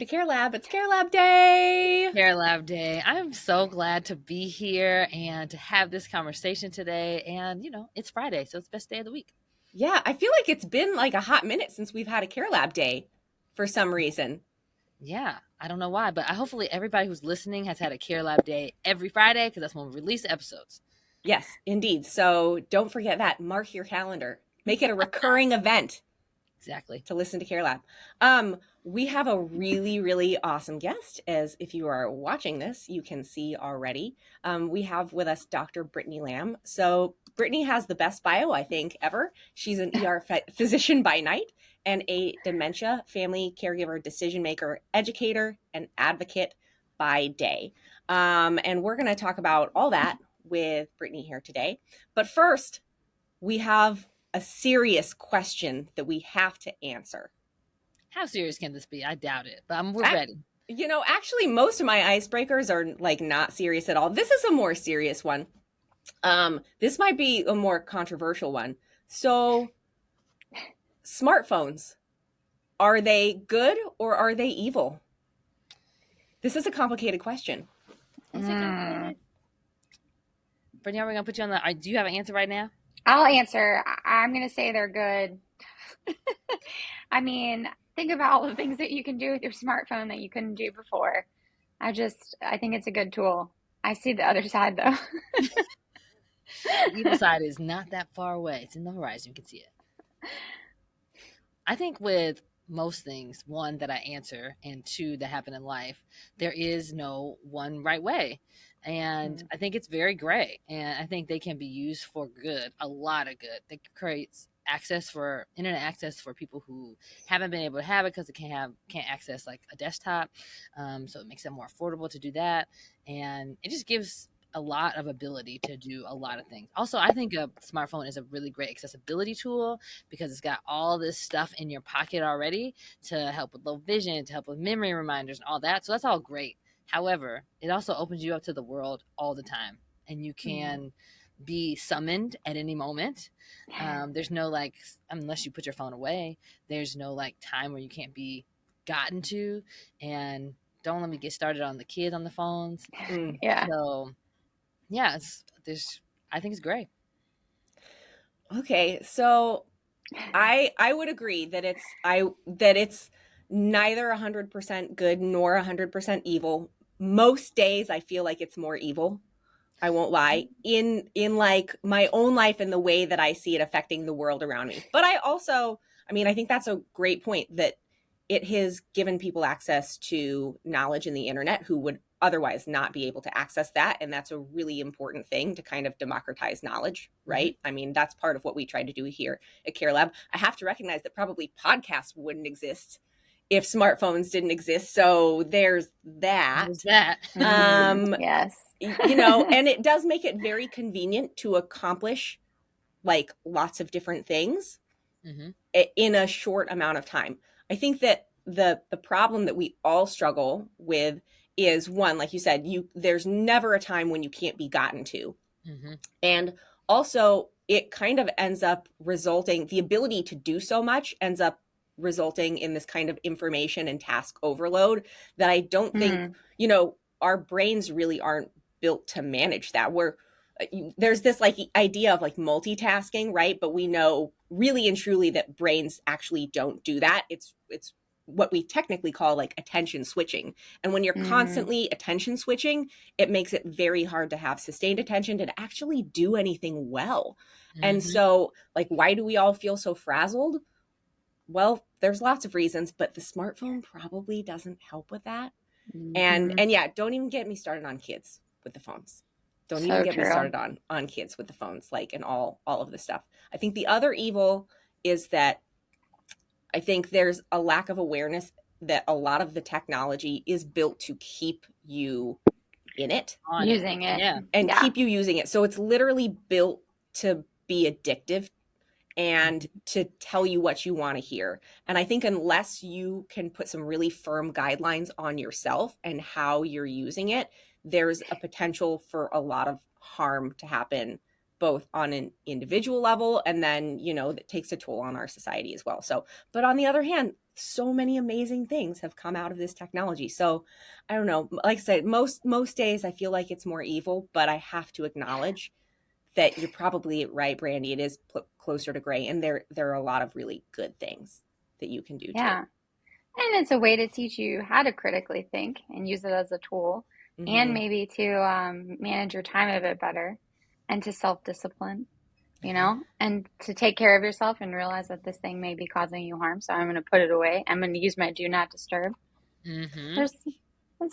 to Care Lab. It's Care Lab Day. Care Lab Day. I'm so glad to be here and to have this conversation today. And, it's Friday, so it's the best day of the week. Yeah, I feel like it's been like a hot minute since we've had a Care Lab Day for some reason. Yeah, I don't know why, but hopefully everybody who's listening has had a Care Lab Day every Friday because that's when we release episodes. Yes, indeed. So don't forget that. Mark your calendar. Make it a recurring event. Exactly. To listen to Care Lab. We have a really, really awesome guest. As if you are watching this, you can see already. We have with us Dr. Brittany Lamb. So Brittany has the best bio, I think, ever. She's an ER physician by night and a dementia family caregiver, decision maker, educator, and advocate by day. And we're going to talk about all that with Brittany here today. But first, we have a serious question that we have to answer. How serious can this be? I doubt it, but we're ready. Actually, most of my icebreakers are like not serious at all. This is a more serious one. This might be a more controversial one. So, smartphones, are they good or are they evil? This is a complicated question. Brittany, are we going to put you on the... Do you have an answer right now? I'll answer. I'm going to say they're good. I mean, think about all the things that you can do with your smartphone that you couldn't do before. I think it's a good tool. I see the other side, though. The evil side is not that far away. It's in the horizon. You can see it. I think with most things, one, that I answer, and two, that happen in life, there is no one right way. And I think it's very gray. And I think they can be used for good, a lot of good. It creates internet access for people who haven't been able to have it because they can't access like a desktop. So it makes it more affordable to do that. And it just gives a lot of ability to do a lot of things. Also, I think a smartphone is a really great accessibility tool because it's got all this stuff in your pocket already to help with low vision, to help with memory reminders and all that. So that's all great. However, it also opens you up to the world all the time, and you can be summoned at any moment. There's no unless you put your phone away, there's no time where you can't be gotten to. And don't let me get started on the kids on the phones. Yeah. So yeah, I think it's great. Okay, so I would agree that it's neither 100% good nor 100% evil. Most days I feel like it's more evil. I won't lie. In like my own life and the way that I see it affecting the world around me. But I think that's a great point, that it has given people access to knowledge in the internet who would otherwise not be able to access that. And that's a really important thing, to kind of democratize knowledge, right? I mean, that's part of what we try to do here at Care Lab. I have to recognize that probably podcasts wouldn't exist if smartphones didn't exist. So there's that. Yes. And it does make it very convenient to accomplish like lots of different things in a short amount of time. I think that the problem that we all struggle with is, one, like you said, there's never a time when you can't be gotten to. And also it kind of ends up resulting, the ability to do so much ends up resulting in this kind of information and task overload that I don't think, our brains really aren't built to manage that. There's this like idea of like multitasking, right? But we know really and truly that brains actually don't do that. It's what we technically call like attention switching. And when you're constantly attention switching, it makes it very hard to have sustained attention to actually do anything well. And so like, why do we all feel so frazzled? Well, there's lots of reasons, but the smartphone probably doesn't help with that. And yeah, don't even get me started on kids with the phones. Don't even get me started on kids with the phones, like, and all of this stuff. I think the other evil is that I think there's a lack of awareness that a lot of the technology is built to keep you in it. Using it. Yeah. And keep you using it. So it's literally built to be addictive and to tell you what you want to hear. And I think unless you can put some really firm guidelines on yourself and how you're using it, there's a potential for a lot of harm to happen, both on an individual level and then, that takes a toll on our society as well. So, but on the other hand, so many amazing things have come out of this technology. So I don't know, like I said, most days I feel like it's more evil, but I have to acknowledge that you're probably right, Brandy. It is closer to gray, and there are a lot of really good things that you can do too. Yeah. And it's a way to teach you how to critically think and use it as a tool, and Mm-hmm. maybe to manage your time a bit better and to self-discipline, and to take care of yourself and realize that this thing may be causing you harm. So I'm going to put it away. I'm going to use my do not disturb. Mm-hmm. There's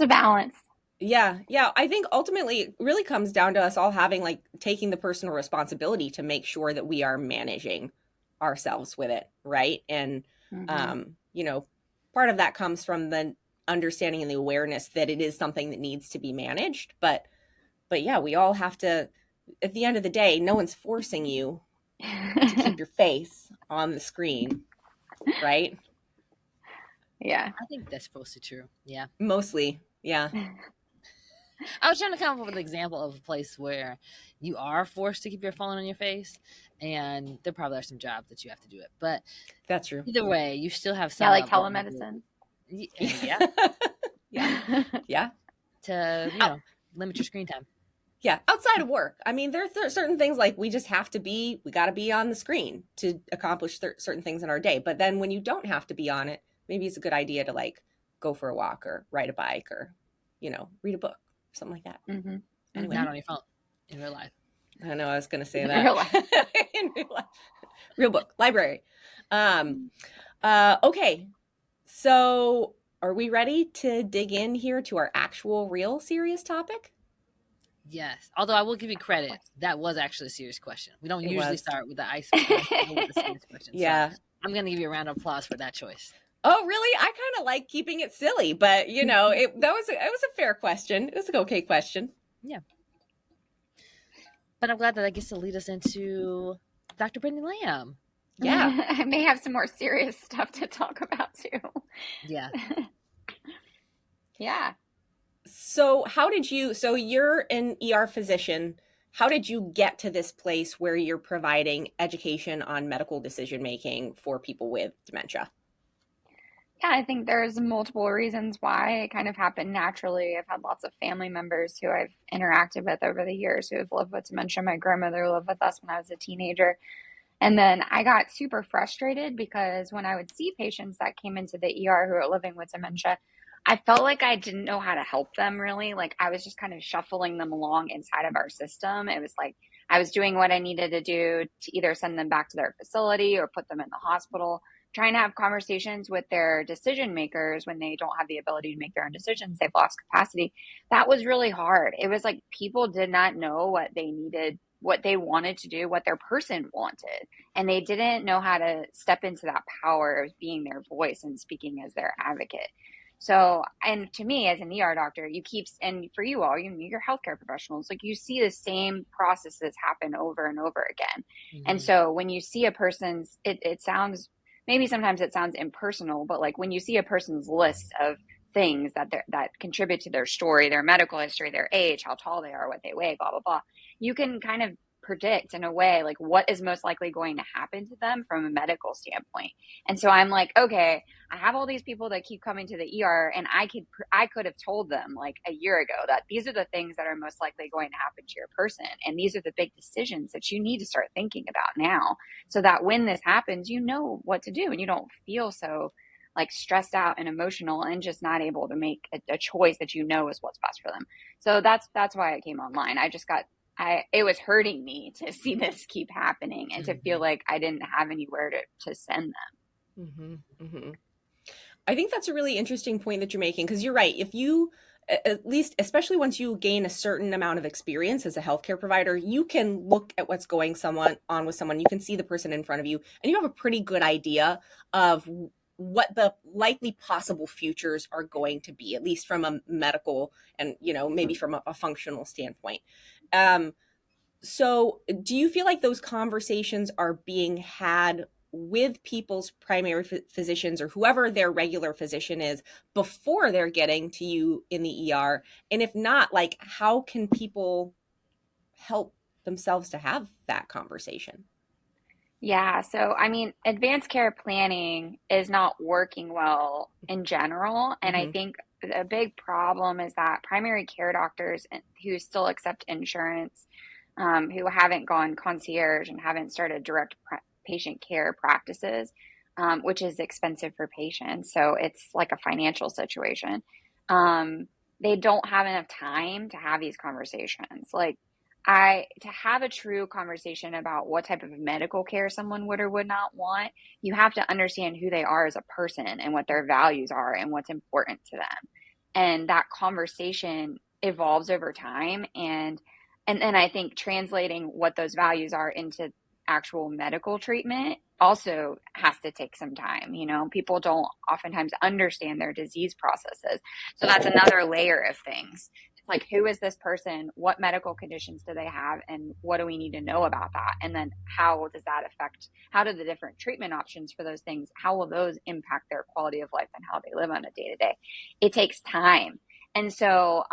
a balance. Yeah, yeah. I think ultimately it really comes down to us all having like taking the personal responsibility to make sure that we are managing ourselves with it, right? And Hmm. you know, part of that comes from the understanding and the awareness that it is something that needs to be managed. But yeah, we all have to, at the end of the day, no one's forcing you to keep your face on the screen, right? Yeah. I think that's mostly true. Yeah. Mostly, yeah. I was trying to come up with an example of a place where you are forced to keep your phone on your face, and there probably are some jobs that you have to do it. But That's true. either way, you still have Yeah, some like level of telemedicine. yeah, Yeah. Yeah. to Oh, limit your screen time. yeah. Outside of work. I mean, there are certain things like we just have to be, we got to be on the screen to accomplish certain things in our day. But then when you don't have to be on it, maybe it's a good idea to like go for a walk or ride a bike or, read a book, something like that. Hmm. Anyway, Not on your phone in real life. I know I was going to say In that. real life. In real life. Real book, library. Um, okay. So are we ready to dig in here to our actual real serious topic? Yes. Although I will give you Of credit, course. that was actually a serious question. We don't It usually was. start with the icebreaker with a serious question. So Yeah. I'm going to give you a round of applause for that choice. Oh, really? I kind of like keeping it silly, but it was a fair question. It was an okay question. Yeah. But I'm glad that gets to lead us into Dr. Brittany Lamb. Yeah. I may have some more serious stuff to talk about too. Yeah. Yeah. So, so you're an ER physician. How did you get to this place where you're providing education on medical decision making for people with dementia? Yeah, I think there's multiple reasons why it kind of happened naturally. I've had lots of family members who I've interacted with over the years who have lived with dementia. My grandmother lived with us when I was a teenager. And then I got super frustrated because when I would see patients that came into the ER who were living with dementia, I felt like I didn't know how to help them really. Like I was just kind of shuffling them along inside of our system. It was like I was doing what I needed to do to either send them back to their facility or put them in the hospital, trying to have conversations with their decision makers when they don't have the ability to make their own decisions. They've lost capacity. That was really hard. It was like people did not know what they needed, what they wanted to do, what their person wanted. And they didn't know how to step into that power of being their voice and speaking as their advocate. So, and to me, as an ER doctor, and for you all, you're healthcare professionals, like you see the same processes happen over and over again. And Mm-hmm. so when you see a person's, it sounds, maybe sometimes it sounds impersonal, but like when you see a person's list of things that contribute to their story, their medical history, their age, how tall they are, what they weigh, blah, blah, blah, you can kind of predict in a way like what is most likely going to happen to them from a medical standpoint. And so I'm like, okay, I have all these people that keep coming to the ER, and I could have told them like a year ago that these are the things that are most likely going to happen to your person, and these are the big decisions that you need to start thinking about now, so that when this happens, you know what to do, and you don't feel so like stressed out and emotional and just not able to make a choice that you know is what's best for them. So that's why I came online. It was hurting me to see this keep happening and to feel Mm-hmm. like I didn't have anywhere to send them. Mm-hmm, mm-hmm. I think that's a really interesting point that you're making because you're right. If you, at least, especially once you gain a certain amount of experience as a healthcare provider, you can look at what's going someone on with someone. You can see the person in front of you, and you have a pretty good idea of what the likely possible futures are going to be, at least from a medical and maybe from a functional standpoint. Um, so, do you feel like those conversations are being had with people's primary physicians or whoever their regular physician is before they're getting to you in the ER? And if not, like, how can people help themselves to have that conversation? Yeah, so I mean, advanced care planning is not working well in general. And I Hmm. think a big problem is that primary care doctors who still accept insurance, who haven't gone concierge and haven't started direct patient care practices, which is expensive for patients. So it's like a financial situation. Um, they don't have enough time to have these conversations. Like, to have a true conversation about what type of medical care someone would or would not want, you have to understand who they are as a person and what their values are and what's important to them. And that conversation evolves over time. And then I think translating what those values are into actual medical treatment also has to take some time. You know, people don't oftentimes understand their disease processes. So that's another layer of things. It's like, who is this person? What medical conditions do they have? And what do we need to know about that? And then how does that affect, how do the different treatment options for those things, how will those impact their quality of life and how they live on a day to day? It takes time. And so,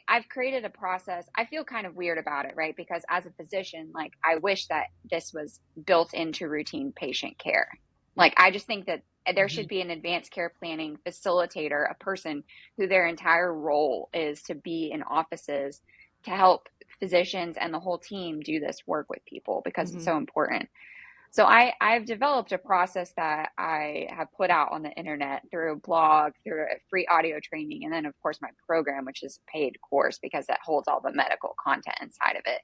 I've created a process. I feel kind of weird about it, right? Because as a physician, like, I wish that this was built into routine patient care. Like, I just think that there should Hmm. be an advanced care planning facilitator, a person who their entire role is to be in offices to help physicians and the whole team do this work with people because it's Hmm. so important. So I've developed a process that I have put out on the internet through a blog, through a free audio training, and then of course my program, which is a paid course because that holds all the medical content inside of it.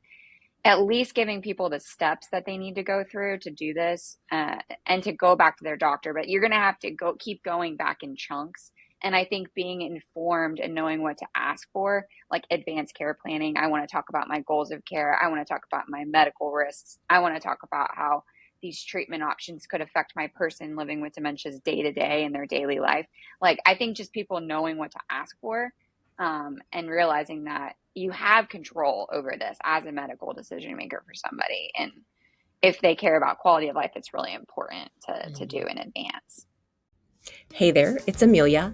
At least giving people the steps that they need to go through to do this, and to go back to their doctor. But you're going to have to keep going back in chunks. And I think being informed and knowing what to ask for, like advanced care planning, I want to talk about my goals of care. I want to talk about my medical risks. I want to talk about how these treatment options could affect my person living with dementia's day to day in their daily life. Like, I think just people knowing what to ask for, and realizing that you have control over this as a medical decision maker for somebody. And if they care about quality of life, it's really important to do Hmm. in advance. Hey there, it's Amelia.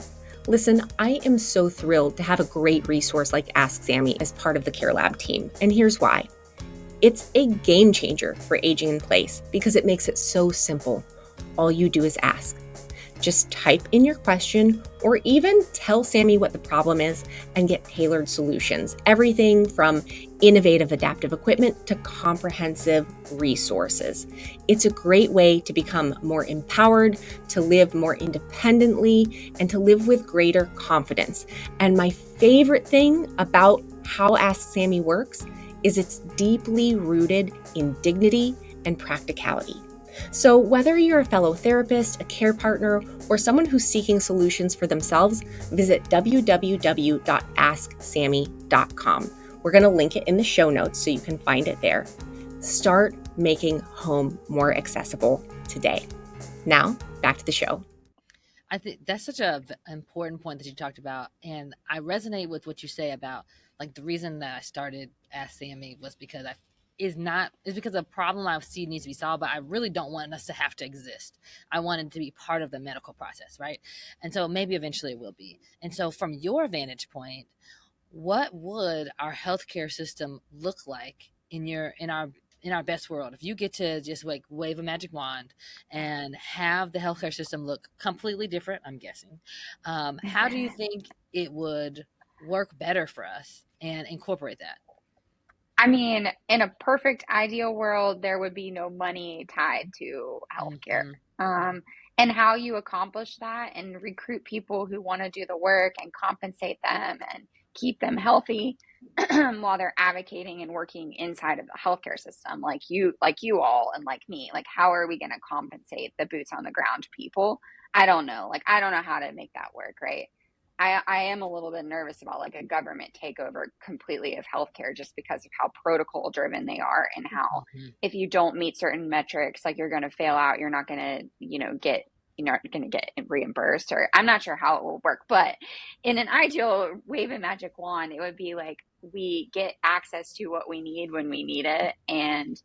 Listen, I am so thrilled to have a great resource like Ask Sammy as part of the Care Lab team, and here's why. It's a game changer for aging in place because it makes it so simple. All you do is ask. Just type in your question or even tell Sammy what the problem is and get tailored solutions. Everything from innovative adaptive equipment to comprehensive resources. It's a great way to become more empowered, to live more independently, and to live with greater confidence. And my favorite thing about how Ask Sammy works is it's deeply rooted in dignity and practicality. So, whether you're a fellow therapist, a care partner, or someone who's seeking solutions for themselves, visit www.asksammy.com. We're going to link it in the show notes so you can find it there. Start making home more accessible today. Now, back to the show. I think that's such a important point that you talked about, and I resonate with what you say about, like, the reason that I started Ask Sammy was because I is because a problem I see needs to be solved, but I really don't want us to have to exist. I want it to be part of the medical process, right? And so maybe eventually it will be. And so from your vantage point, what would our healthcare system look like in our best world if you get to just like wave a magic wand and have the healthcare system look completely different? I'm guessing. How do you think it would work better for us and incorporate that? I mean, in a perfect ideal world, there would be no money tied to healthcare. Hmm. Um, and how you accomplish that and recruit people who want to do the work and compensate them and keep them healthy while they're advocating and working inside of the healthcare system, like you all and like me. Like, how are we going to compensate the boots on the ground people? I don't know. Like, I don't know how to make that work, right? I am a little bit nervous about like a government takeover completely of healthcare just because of how protocol driven they are and how Hmm. if you don't meet certain metrics, like, you're going to fail out, you're not going to, get reimbursed, or I'm not sure how it will work. But in an ideal wave a magic wand, it would be like we get access to what we need when we need it, and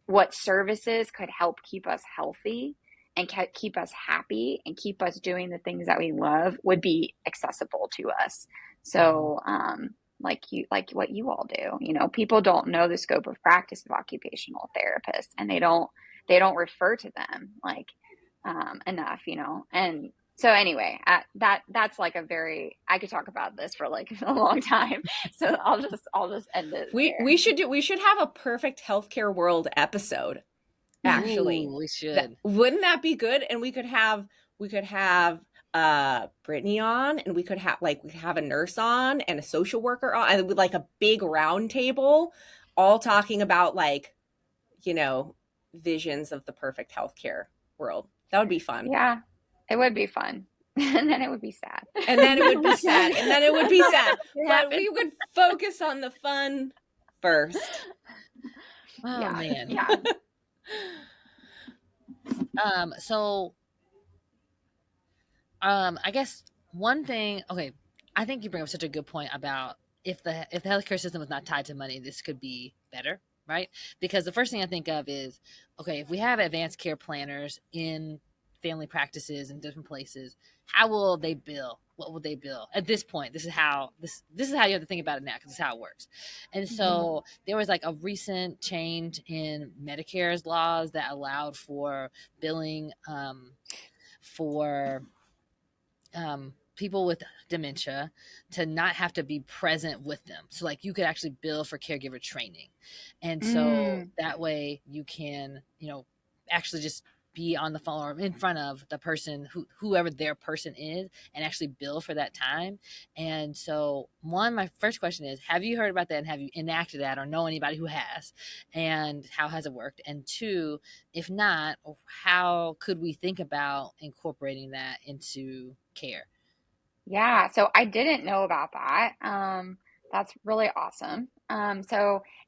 what services could help keep us healthy and keep us happy and keep us doing the things that we love would be accessible to us. Hmm. So, like what you all do. You know, people don't know the scope of practice of occupational therapists, and they don't refer to them like enough, you know. And so anyway, that's like a very, I could talk about this for like a long time. So I'll just end it We there. we should have a perfect healthcare world episode. Actually, Ooh, we should. wouldn't that be good? And we could have Brittany on, and we could have a nurse on and a social worker on, and with like a big round table, all talking about like, you know, visions of the perfect healthcare world. That would be fun. Yeah, it would be fun. And then it would be sad. And then it would be sad. And then it would be sad. It But happened. we would focus on the fun first. Oh Yeah, man. yeah. So I guess one thing, okay, I think you bring up such a good point about if the healthcare system is not tied to money, this could be better, right? Because the first thing I think of is, okay, if we have advanced care planners in family practices in different places, how will they bill? What will they bill? At this point, this is how you have to think about it now, because this is how it works. And so there was like a recent change in Medicare's laws that allowed for billing for people with dementia to not have to be present with them. So like you could actually bill for caregiver training. And so that way you can, actually just be on the phone or in front of the person, whoever their person is, and actually bill for that time. And so my first question is, have you heard about that, and have you enacted that or know anybody who has, and how has it worked? And two, if not, how could we think about incorporating that into care? Yeah, so I didn't know about that. That's really awesome. And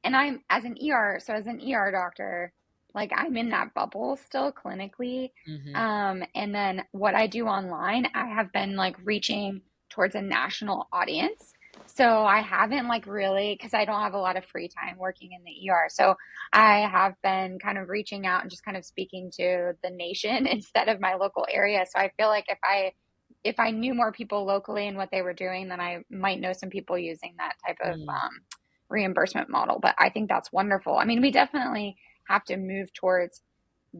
I'm as an ER doctor, like I'm in that bubble still clinically. Mm-hmm. And then what I do online, I have been like reaching towards a national audience. So I haven't like really, because I don't have a lot of free time working in the ER. So I have been kind of reaching out and just kind of speaking to the nation instead of my local area. So I feel like if I knew more people locally and what they were doing, then I might know some people using that type of reimbursement model. But I think that's wonderful. I mean, we definitely have to move towards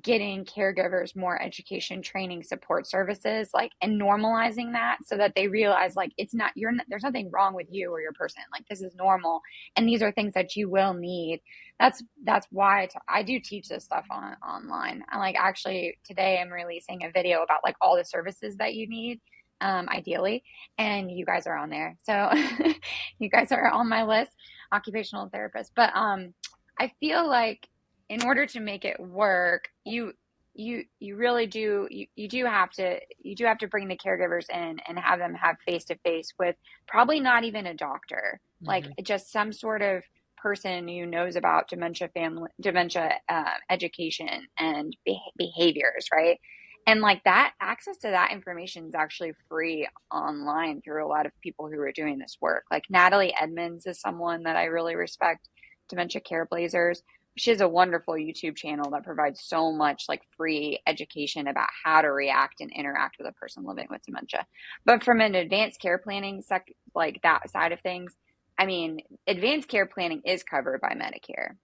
getting caregivers more education, training, support services, like, and normalizing that so that they realize like there's nothing wrong with you or your person. Like this is normal, and these are things that you will need. That's why I do teach this stuff online. I like actually today I'm releasing a video about like all the services that you need, ideally, and you guys are on there. So you guys are on my list, occupational therapist. But I feel like in order to make it work, you really do you do have to bring the caregivers in and have them have face to face with probably not even a doctor, like Mm-hmm. just some sort of person who knows about dementia education and behaviors, right? And like that access to that information is actually free online through a lot of people who are doing this work. Like Natalie Edmonds is someone that I really respect, Dementia Care Blazers. She has a wonderful YouTube channel that provides so much like free education about how to react and interact with a person living with dementia. But from an advanced care planning like that side of things, I mean, advanced care planning is covered by Medicare.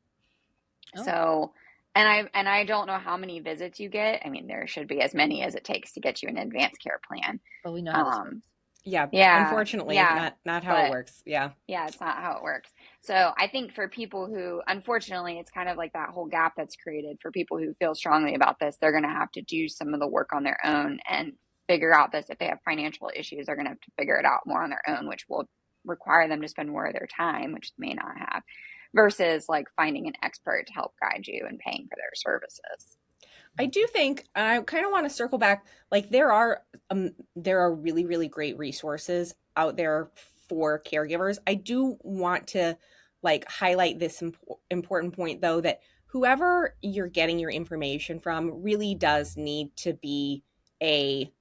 Oh, So, and I don't know how many visits you get. I mean, there should be as many as it takes to get you an advanced care plan. but we know how this works. Um, Yeah, yeah, unfortunately, yeah, not how it but works. Yeah. yeah, it's not how it works. So I think for people who, unfortunately, it's kind of like that whole gap that's created for people who feel strongly about this. They're going to have to do some of the work on their own and figure out this. If they have financial issues, they're going to have to figure it out more on their own, which will require them to spend more of their time, which they may not have, versus like finding an expert to help guide you and paying for their services. I do think I kind of want to circle back. Like there are really really great resources out there for caregivers. I do want to like highlight this important point though, that whoever you're getting your information from really does need to be a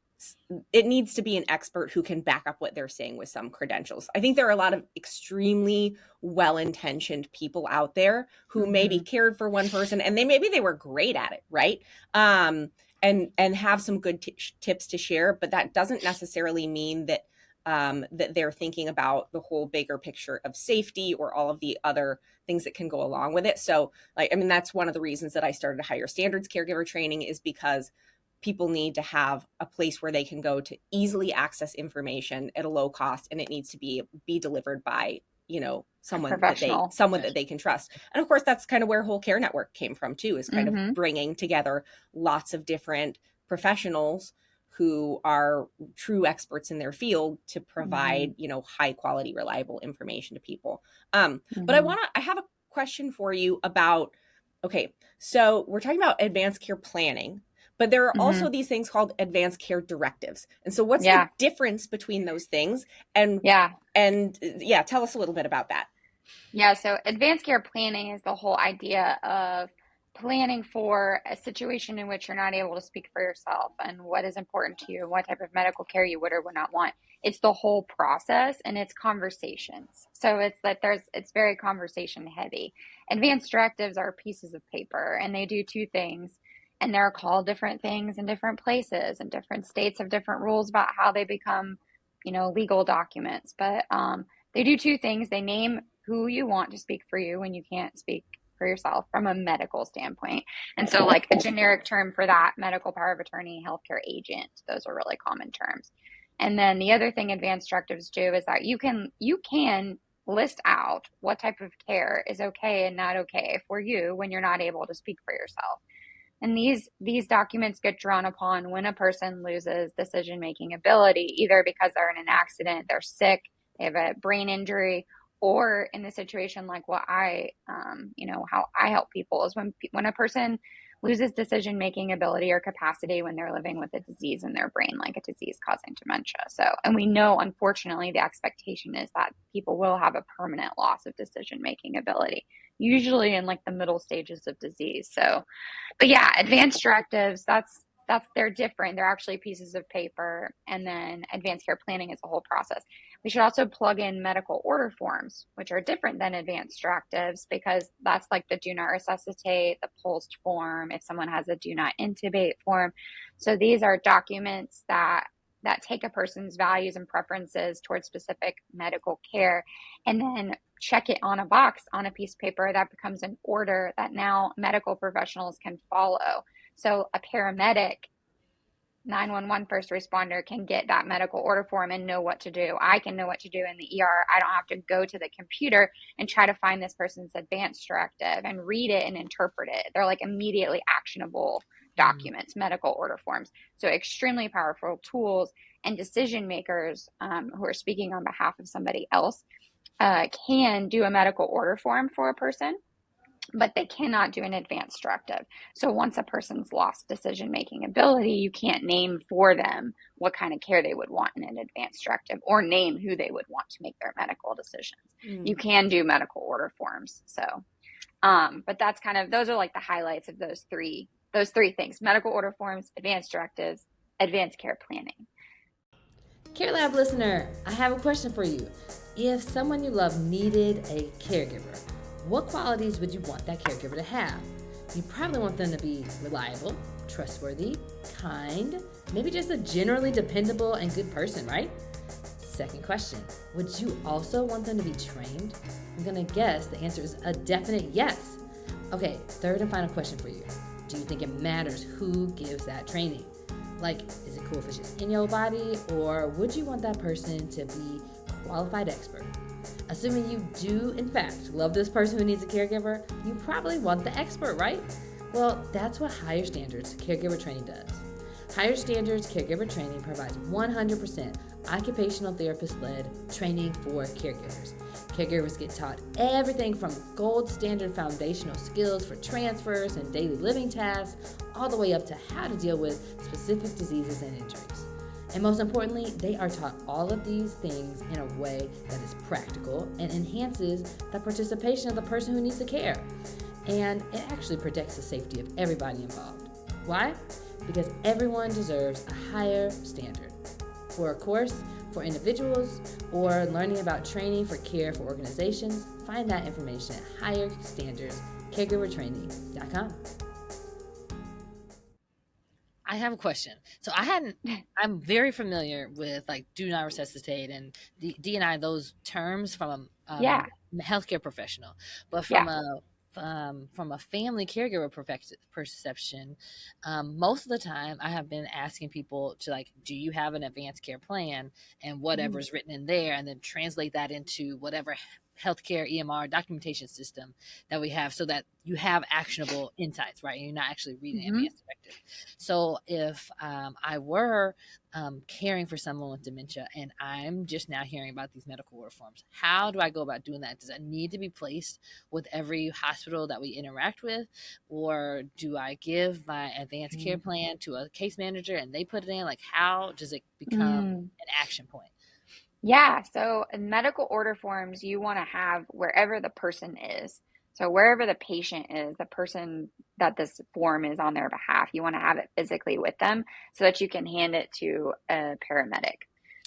it needs to be an expert who can back up what they're saying with some credentials. I think there are a lot of extremely well-intentioned people out there who maybe cared for one person and maybe they were great at it, right? And have some good tips to share, but that doesn't necessarily mean that that they're thinking about the whole bigger picture of safety or all of the other things that can go along with it. So like, I mean, that's one of the reasons that I started higher standards caregiver training, is because people need to have a place where they can go to easily access information at a low cost, and it needs to be delivered by, you know, someone Professional. that they can trust. And of course, that's kind of where Whole Care Network came from too, is kind of bringing together lots of different professionals who are true experts in their field to provide, you know, high quality, reliable information to people. But I have a question for you about, okay, so we're talking about advanced care planning, but there are also these things called advanced care directives. And so what's the difference between those things? And tell us a little bit about that. Yeah, so advanced care planning is the whole idea of planning for a situation in which you're not able to speak for yourself and what is important to you and what type of medical care you would or would not want. It's the whole process, and it's conversations. So it's that it's very conversation heavy. Advanced directives are pieces of paper, and they do two things, and they're called different things in different places, and different states have different rules about how they become, you know, legal documents. But they do two things. They name who you want to speak for you when you can't speak for yourself from a medical standpoint. And so like a generic term for that, medical power of attorney, healthcare agent, those are really common terms. And then the other thing advanced directives do is that you can list out what type of care is okay and not okay for you when you're not able to speak for yourself. And these documents get drawn upon when a person loses decision-making ability, either because they're in an accident, they're sick, they have a brain injury, or in the situation like what how I help people is when a person loses decision-making ability or capacity when they're living with a disease in their brain, like a disease causing dementia. So, and we know, unfortunately, the expectation is that people will have a permanent loss of decision-making ability, usually in like the middle stages of disease. So, but yeah, advanced directives, they're different. They're actually pieces of paper. And then advanced care planning is a whole process. We should also plug in medical order forms, which are different than advanced directives, because that's like the do not resuscitate, the POLST form, if someone has a do not intubate form. So these are documents that take a person's values and preferences towards specific medical care, and then check it on a box on a piece of paper that becomes an order that now medical professionals can follow. So a paramedic, 911 first responder can get that medical order form and know what to do. I can know what to do in the ER. I don't have to go to the computer and try to find this person's advanced directive and read it and interpret it. They're like immediately actionable documents, medical order forms. So extremely powerful tools, and decision makers who are speaking on behalf of somebody else can do a medical order form for a person, but they cannot do an advanced directive. So once a person's lost decision-making ability, you can't name for them what kind of care they would want in an advanced directive, or name who they would want to make their medical decisions. You can do medical order forms. So, but that's kind of, those are like the highlights of those three things: medical order forms, advanced directives, advanced care planning. Care Lab listener, I have a question for you. If someone you love needed a caregiver, what qualities would you want that caregiver to have? You probably want them to be reliable, trustworthy, kind, maybe just a generally dependable and good person, right? Second question, would you also want them to be trained? I'm gonna guess the answer is a definite yes. Okay, third and final question for you. Do you think it matters who gives that training? Like, is it cool if it's just in your body, or would you want that person to be a qualified expert? Assuming you do, in fact, love this person who needs a caregiver, you probably want the expert, right? Well, that's what Higher Standards Caregiver Training does. Higher Standards Caregiver Training provides 100% occupational therapist-led training for caregivers. Caregivers get taught everything from gold standard foundational skills for transfers and daily living tasks, all the way up to how to deal with specific diseases and injuries. And most importantly, they are taught all of these things in a way that is practical and enhances the participation of the person who needs the care. And it actually protects the safety of everybody involved. Why? Because everyone deserves a higher standard. For a course for individuals or learning about training for care for organizations, find that information at higherstandardscaregivertraining.com. I have a question. So I'm very familiar with like do not resuscitate and D&I, those terms from Yeah, a healthcare professional, but yeah. from a family caregiver perception, most of the time I have been asking people to like, do you have an advanced care plan, and Mhm. whatever's written in there, and then translate that into whatever healthcare EMR documentation system that we have, so that you have actionable insights, right? And you're not actually reading Mhm. advanced directive. So if I were caring for someone with dementia and I'm just now hearing about these medical reforms, how do I go about doing that? Does it need to be placed with every hospital that we interact with? Or do I give my advanced care plan to a case manager and they put it in? Like, how does it become Mm. an action point? Yeah, so in medical order forms, you want to have wherever the person is. So wherever the patient is, the person that this form is on their behalf, you want to have it physically with them so that you can hand it to a paramedic.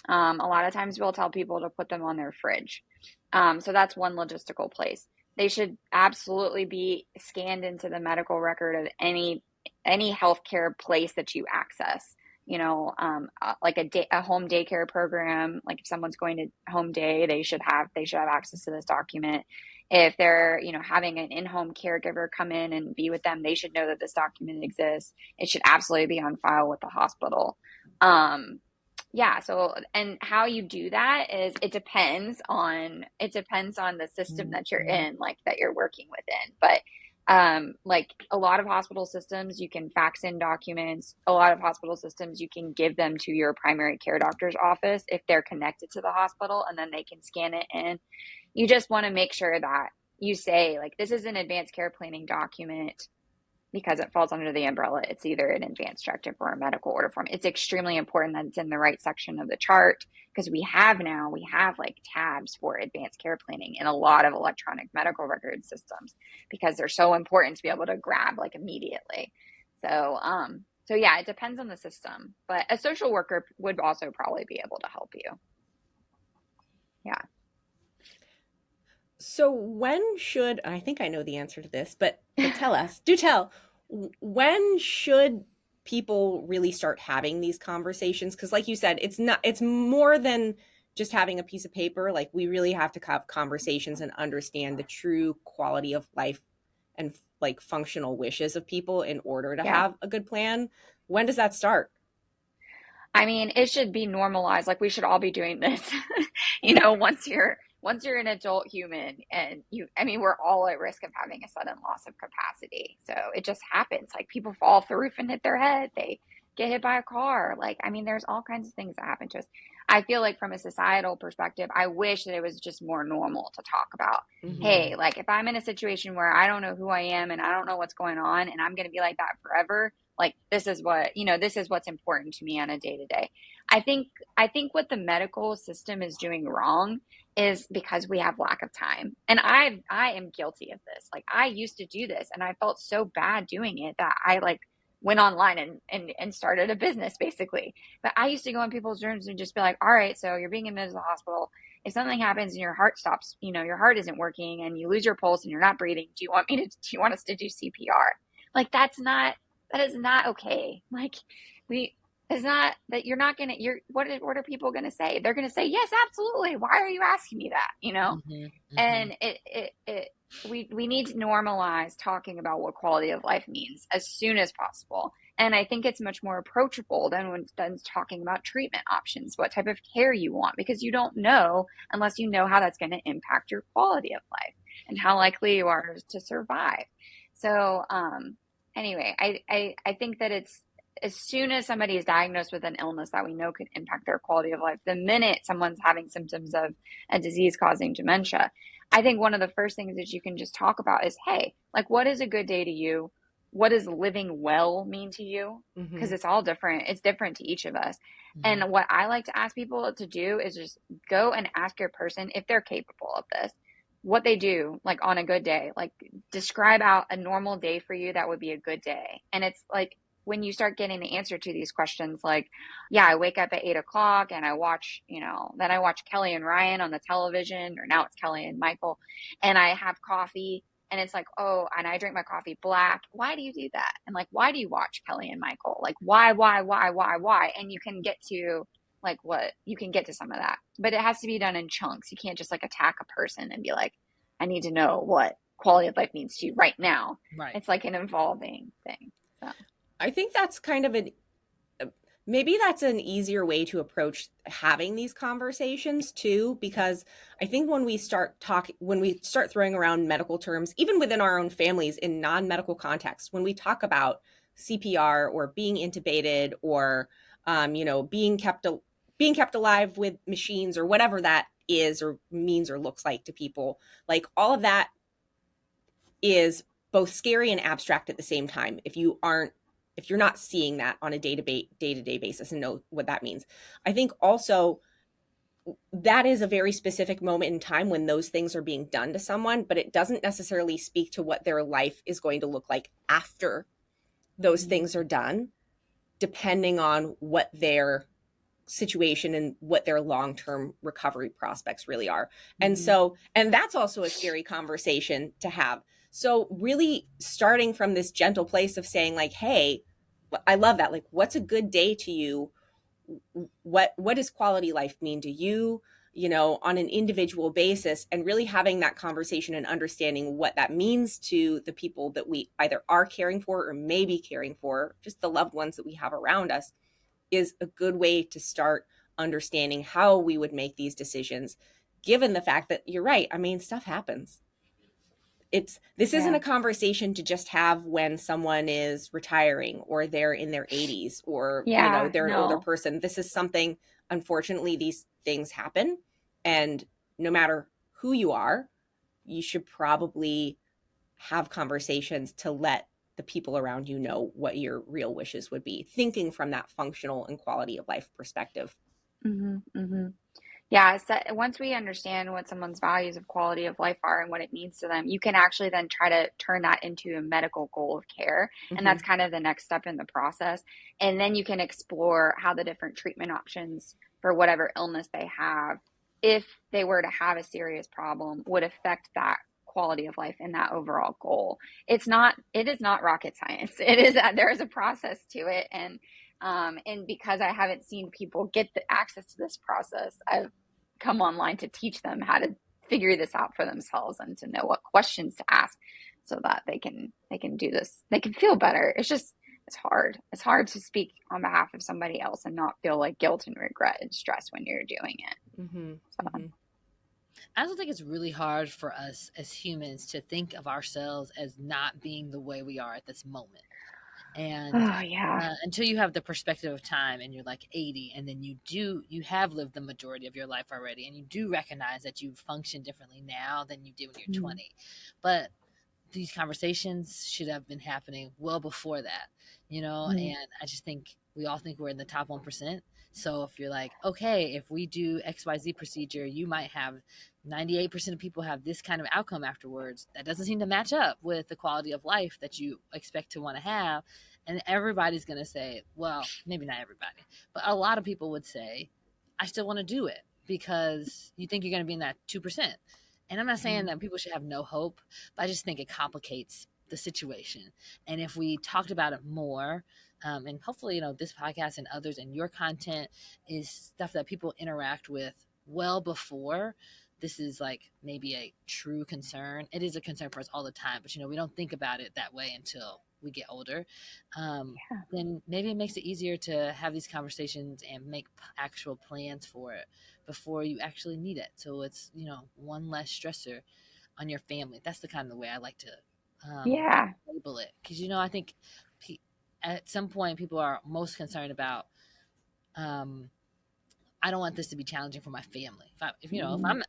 A lot of times we'll tell people to put them on their fridge. So that's one logistical place. They should absolutely be scanned into the medical record of any healthcare place that you access. Like a home daycare program. Like if someone's going to home day, they should have access to this document. If they're, having an in-home caregiver come in and be with them, they should know that this document exists. It should absolutely be on file with the hospital. Um, yeah, so and how you do that is it depends on the system that you're in, like that you're working within. But like a lot of hospital systems, you can fax in documents. A lot of hospital systems, you can give them to your primary care doctor's office if they're connected to the hospital, and then they can scan it in. You just want to make sure that you say, like, this is an advanced care planning document because it falls under the umbrella. It's either an advanced directive or a medical order form. It's extremely important that it's in the right section of the chart because we have like tabs for advanced care planning in a lot of electronic medical record systems because they're so important to be able to grab like immediately. So yeah, it depends on the system, but a social worker would also probably be able to help you. Yeah. So when should, I think I know the answer to this, but tell us, do tell, when should people really start having these conversations? Because like you said, it's more than just having a piece of paper. Like we really have to have conversations and understand the true quality of life and like functional wishes of people in order to Yeah. have a good plan. When does that start? I mean, it should be normalized. Like we should all be doing this. Once you're an adult human and I mean, we're all at risk of having a sudden loss of capacity. So it just happens. Like people fall off the roof and hit their head. They get hit by a car. Like, I mean, there's all kinds of things that happen to us. I feel like from a societal perspective, I wish that it was just more normal to talk about, Mm-hmm. hey, like if I'm in a situation where I don't know who I am and I don't know what's going on and I'm going to be like that forever, like this is what's important to me on a day to day. I think what the medical system is doing wrong is because we have lack of time. And I am guilty of this. Like I used to do this and I felt so bad doing it that I like went online and started a business basically. But I used to go in people's rooms and just be like, all right, so you're being admitted to the hospital. If something happens and your heart stops, your heart isn't working and you lose your pulse and you're not breathing, do you want us to do CPR? Like that is not okay. Like we it's not that you're not gonna you're what are people gonna say? They're gonna say, yes, absolutely. Why are you asking me that? Hmm. Hmm. And we need to normalize talking about what quality of life means as soon as possible. And I think it's much more approachable than talking about treatment options, what type of care you want, because you don't know unless you know how that's going to impact your quality of life and how likely you are to survive. So, anyway, I think that it's as soon as somebody is diagnosed with an illness that we know could impact their quality of life, the minute someone's having symptoms of a disease causing dementia, I think one of the first things that you can just talk about is, hey, like, what is a good day to you? What does living well mean to you? Because Mm-hmm. it's all different. It's different to each of us. Hmm. And what I like to ask people to do is just go and ask your person if they're capable of this, what they do, like on a good day. Like, describe out a normal day for you that would be a good day. And it's like, when you start getting the answer to these questions, like, yeah, I wake up at 8 o'clock and then I watch Kelly and Ryan on the television, or now it's Kelly and Michael, and I have coffee And it's like, oh, and I drink my coffee black. Why do you do that? And like, why do you watch Kelly and Michael? Like, why? And you can get to like what you can get to some of that, but it has to be done in chunks. You can't just like attack a person and be like, I need to know what quality of life means to you right now. Right. It's like an evolving thing. So I think that's kind of maybe that's an easier way to approach having these conversations too, because I think when we start throwing around medical terms, even within our own families in non-medical contexts, when we talk about CPR or being intubated or being kept alive with machines or whatever that is or means or looks like to people, like all of that is both scary and abstract at the same time if you're not seeing that on a day-to-day basis and know what that means. I think also that is a very specific moment in time when those things are being done to someone, but it doesn't necessarily speak to what their life is going to look like after those things are done, depending on what their situation and what their long-term recovery prospects really are. And that's also a scary conversation to have. So really starting from this gentle place of saying like, hey, I love that. Like, what's a good day to you? What does quality life mean to you, on an individual basis, and really having that conversation and understanding what that means to the people that we either are caring for or may be caring for, just the loved ones that we have around us, is a good way to start understanding how we would make these decisions, given the fact that you're right. I mean, stuff happens. This isn't yeah, a conversation to just have when someone is retiring or they're in their 80s or yeah, they're an older no, person. This is something, unfortunately, these things happen, and no matter who you are, you should probably have conversations to let the people around you know what your real wishes would be, thinking from that functional and quality of life perspective. mm-hmm. Yeah, so once we understand what someone's values of quality of life are and what it means to them, you can actually then try to turn that into a medical goal of care. And Mm-hmm. that's kind of the next step in the process. And then you can explore how the different treatment options for whatever illness they have, if they were to have a serious problem, would affect that quality of life and that overall goal. It is not rocket science. It is that there is a process to it. And because I haven't seen people get the access to this process, I've come online to teach them how to figure this out for themselves and to know what questions to ask so that they can do this. They can feel better. It's hard. It's hard to speak on behalf of somebody else and not feel like guilt and regret and stress when you're doing it. Mm-hmm. So, Mm-hmm. I also think it's really hard for us as humans to think of ourselves as not being the way we are at this moment. And oh yeah. until you have the perspective of time and you're like 80, and then you have lived the majority of your life already, and you do recognize that you function differently now than you did when you're 20. But these conversations should have been happening well before that, Mm-hmm. and I just think we all think we're in the top 1%. So if you're like, okay, if we do XYZ procedure, you might have 98% of people have this kind of outcome afterwards. That doesn't seem to match up with the quality of life that you expect to want to have. And everybody's going to say, well, maybe not everybody, but a lot of people would say, I still want to do it, because you think you're going to be in that 2%. And I'm not saying that people should have no hope, but I just think it complicates the situation. And if we talked about it more, and hopefully, this podcast and others and your content is stuff that people interact with well before this is like maybe a true concern. It is a concern for us all the time, but we don't think about it that way until we get older. Then maybe it makes it easier to have these conversations and make actual plans for it before you actually need it. So it's, one less stressor on your family. That's the kind of the way I like to Yeah. label it. Because, I think at some point people are most concerned about, I don't want this to be challenging for my family. If I'm,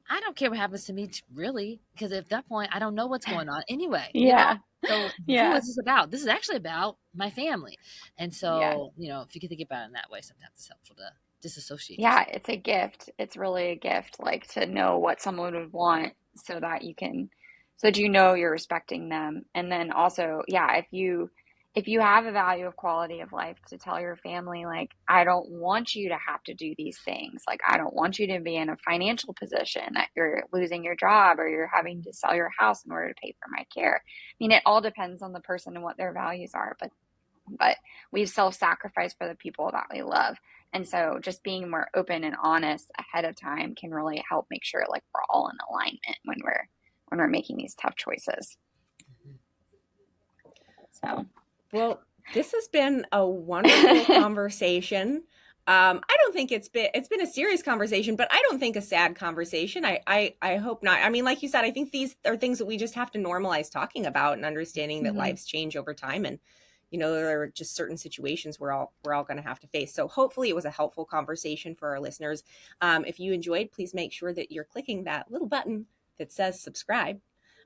I don't care what happens to me, really, because at that point, I don't know what's going on anyway, Yeah. So who Yeah. is this about? This is actually about my family. And Yeah. so, if you can think about it in that way, sometimes it's helpful to disassociate Yeah, yourself. it's a gift. It's really a gift, like to know what someone would want so that you know you're respecting them. And then also, yeah, if you have a value of quality of life, to tell your family, like, I don't want you to have to do these things. Like, I don't want you to be in a financial position that you're losing your job or you're having to sell your house in order to pay for my care. I mean, it all depends on the person and what their values are, but we self-sacrifice for the people that we love. And so just being more open and honest ahead of time can really help make sure like we're all in alignment when we're making these tough choices. So Well, this has been a wonderful conversation. I don't think it's been a serious conversation, but I don't think a sad conversation. I hope not. I mean, like you said, I think these are things that we just have to normalize talking about and understanding that lives change over time, and there are just certain situations we're all going to have to face. So hopefully it was a helpful conversation for our listeners. If you enjoyed, please make sure that you're clicking that little button that says subscribe.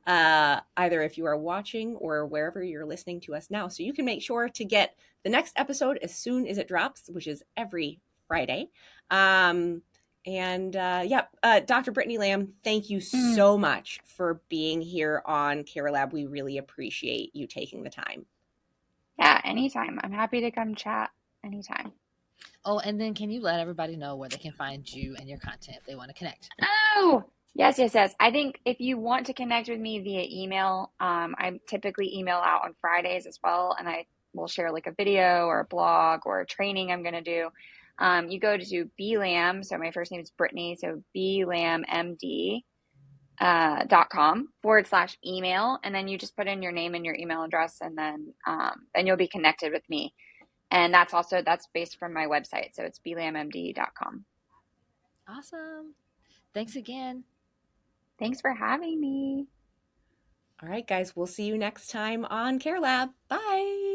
Either if you are watching or wherever you're listening to us now. So you can make sure to get the next episode as soon as it drops, which is every Friday. Dr. Brittany Lamb, thank you so much for being here on Care Lab. We really appreciate you taking the time. Yeah, anytime. I'm happy to come chat anytime. Oh, and then can you let everybody know where they can find you and your content if they want to connect? Oh, yes. I think if you want to connect with me via email, I typically email out on Fridays as well, and I will share like a video or a blog or a training I'm going to do. You go to BLAM, so my first name is Brittany, so BLAMMD.com/email, and then you just put in your name and your email address, and then you'll be connected with me. And that's based from my website, so it's blammd.com. Awesome. Thanks again. Thanks for having me. All right, guys, we'll see you next time on Care Lab. Bye.